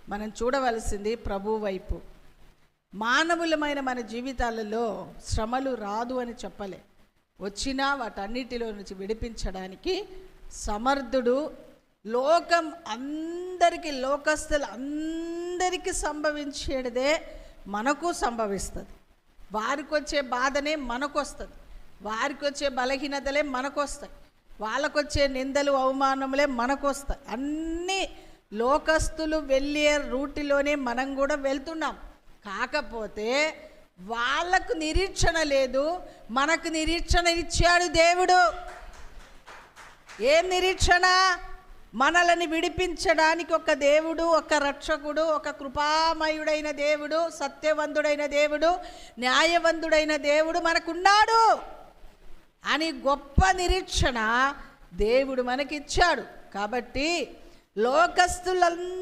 మనం చూడవలసింది ప్రభు వైపు. మానవులమైన మన జీవితాలలో శ్రమలు రాదు అని చెప్పలే, వచ్చినా వాటన్నిటిలో నుంచి విడిపించడానికి సమర్థుడు. లోకం అందరికీ, లోకస్తులు అందరికీ సంభవించేదే మనకు సంభవిస్తుంది. వారికి వచ్చే బాధనే మనకు వస్తుంది, వారికి వచ్చే బలహీనతలే మనకు వస్తాయి, వాళ్ళకొచ్చే నిందలు అవమానములే మనకు వస్తాయి. అన్నీ లోకస్తులు వెళ్ళే రూటిలోనే మనం కూడా వెళ్తున్నాం. కాకపోతే వాళ్ళకు నిరీక్షణ లేదు, మనకు నిరీక్షణ ఇచ్చాడు దేవుడు. ఏం నిరీక్షణ? మనల్ని విడిపించడానికి ఒక దేవుడు, ఒక రక్షకుడు, ఒక కృపామయుడైన దేవుడు, సత్యవంతుడైన దేవుడు, న్యాయవంతుడైన దేవుడు మనకున్నాడు అని గొప్ప నిరీక్షణ దేవుడు మనకిచ్చాడు. కాబట్టి లోకస్తులందరూ